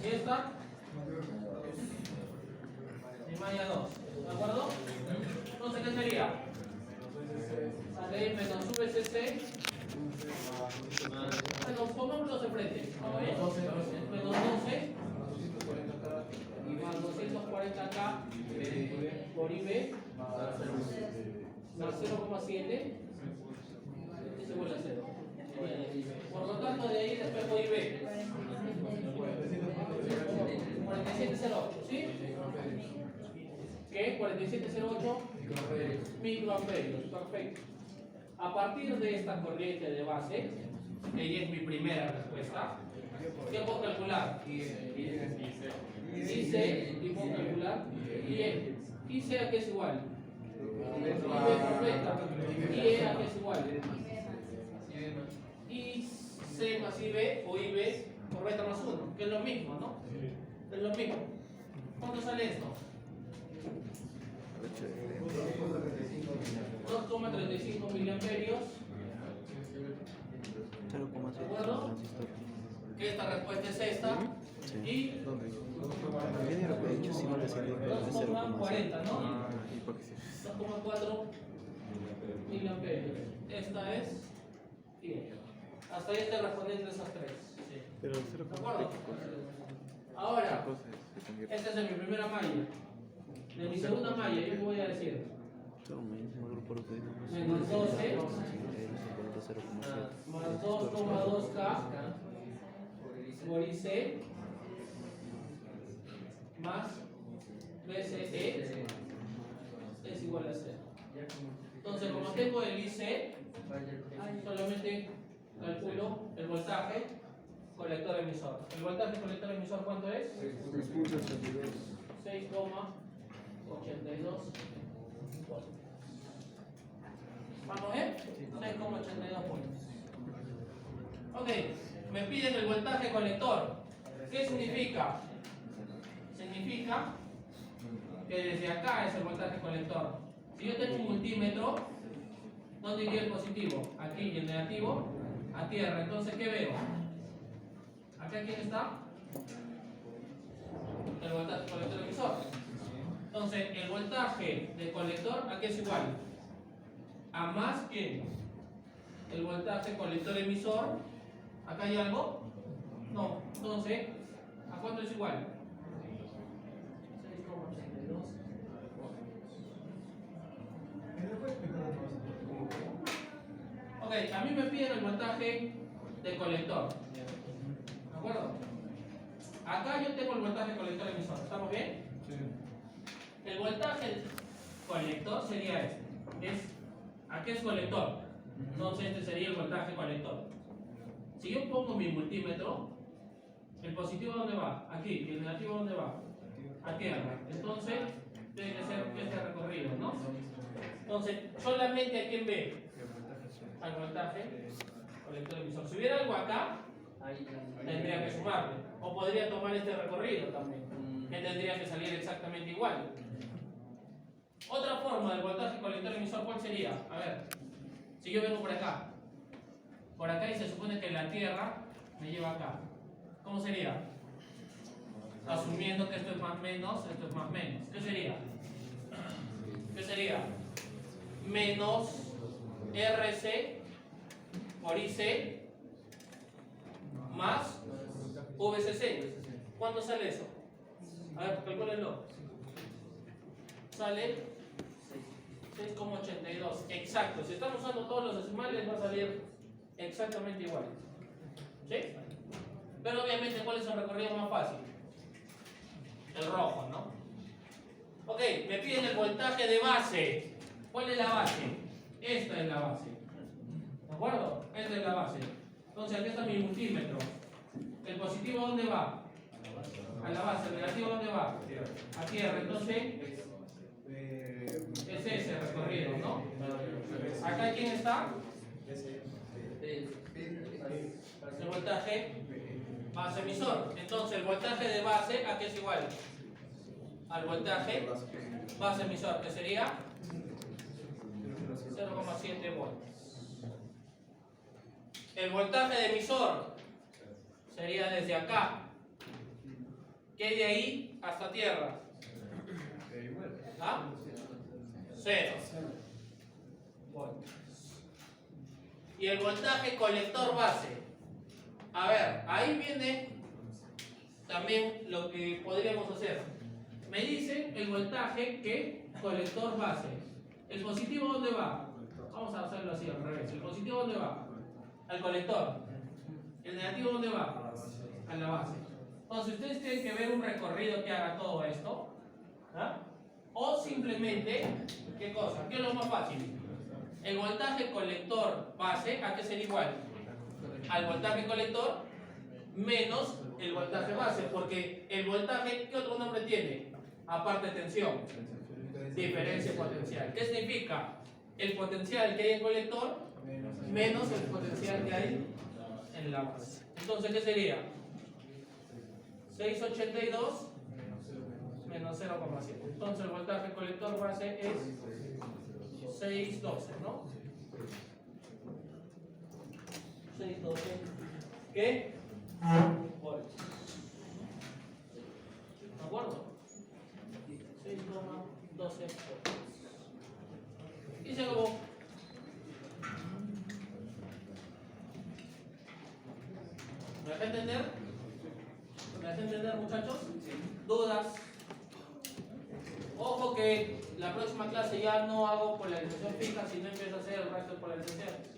Y esta, mi malla 2. ¿De acuerdo? Entonces, ¿qué sería? AD menos VCC. Bueno, pongámoslos de frente. ¿Vamos bien? Menos 12 más 240 acá por IB más 0,7 es igual a 0. Por lo tanto, de ahí despejo IB 4708, ¿sí? ¿Qué? 4708 microamperios, perfecto. A partir de esta corriente de base, ella es mi primera respuesta, ¿qué puedo calcular? IC, y puedo calcular IE. IC a qué es igual? IB completa. IE a qué es igual? IC más IB o IB por beta más 1, que es lo mismo, ¿no? Es lo mismo. ¿Cuánto sale esto? 2,35 miliamperios. ¿De acuerdo? Que esta respuesta es esta. Y 2,40, ¿no? 2,4 miliamperios. Esta es 10. Hasta ahí está respondiendo esas tres. ¿De acuerdo? Ahora, esta es de mi primera malla. De mi segunda malla, yo voy a decir menos 12 más 2,2K por IC más BCE es igual a 0. Entonces, como tengo el IC, solamente calculo el voltaje colector emisor. ¿El voltaje colector emisor cuánto es? 6,82 volts. ¿Vamos bien? 6,82 volts. Ok, me piden el voltaje colector. ¿Qué significa? Significa que desde acá es el voltaje colector. Si yo tengo un multímetro, ¿dónde iría el positivo? Aquí, y el negativo a tierra. Entonces, ¿qué veo? ¿Acá quién está? El voltaje colector emisor. Entonces, el voltaje de colector, ¿a qué es igual? A más que el voltaje colector emisor. ¿Acá hay algo? No. Entonces, ¿a cuánto es igual? 6,82. Ok, a mí me piden el voltaje de colector. ¿De acuerdo? Acá yo tengo el voltaje colector emisor. ¿Estamos bien? Sí. El voltaje colector sería este. ¿A qué es colector? Entonces este sería el voltaje colector. Si yo pongo mi multímetro, ¿el positivo dónde va? Aquí. ¿Y el negativo dónde va? A tierra. Entonces tiene que ser este recorrido, ¿no? Entonces, solamente a quién ve al voltaje colector emisor. Si hubiera algo acá, tendría que sumarle. O podría tomar este recorrido también, que tendría que salir exactamente igual. Otra forma del voltaje colector emisor, ¿cuál sería? A ver, si yo vengo por acá y se supone que la Tierra me lleva acá, ¿cómo sería? Asumiendo que esto es más menos, esto es más menos. ¿Qué sería? ¿Qué sería? Menos RC por IC más VCC. ¿Cuánto sale eso? A ver, calcúlenlo. Sale 6,82. Exacto. Si estamos usando todos los decimales, va a salir exactamente igual. ¿Sí? Pero obviamente, ¿cuál es el recorrido más fácil? El rojo, ¿no? Ok, me piden el voltaje de base. ¿Cuál es la base? Esta es la base. ¿De acuerdo? Esta es la base. Entonces, aquí está mi multímetro. ¿El positivo dónde va? A la base. ¿El negativo dónde va? A tierra. Entonces, es ese recorrido, ¿no? ¿Acá quién está? El voltaje base emisor. Entonces, el voltaje de base, ¿a qué es igual? Al voltaje base emisor, que sería 0,7 volts. El voltaje de emisor sería desde acá ¿Qué hay de ahí hasta tierra? ¿Ah? 0 voltios. Y el voltaje colector base. A ver, ahí viene también lo que podríamos hacer. Me dice el voltaje que colector base. ¿El positivo dónde va? Vamos a hacerlo así al revés. ¿El positivo dónde va? Al colector. ¿El negativo dónde va? A la base. Entonces ustedes tienen que ver un recorrido que haga todo esto. ¿Ah? O simplemente, ¿qué cosa? ¿Qué es lo más fácil? El voltaje colector base, ¿a qué sería igual? Al voltaje colector menos el voltaje base, porque el voltaje, ¿qué otro nombre tiene? Aparte de tensión, diferencia potencial. ¿Qué significa? El potencial que hay en colector menos el potencial que hay en la base. Entonces, ¿qué sería? 682 menos 0,7. Entonces el voltaje colector base es 612, ¿no? 612. ¿Qué? Voltios. ¿De acuerdo? 6,12 voltios. Y se acabó. ¿Me deja entender? ¿Me deja entender, muchachos? ¿Dudas? Ojo que la próxima clase ya no hago polarización fija, sino empiezo a hacer el resto de polarizaciones.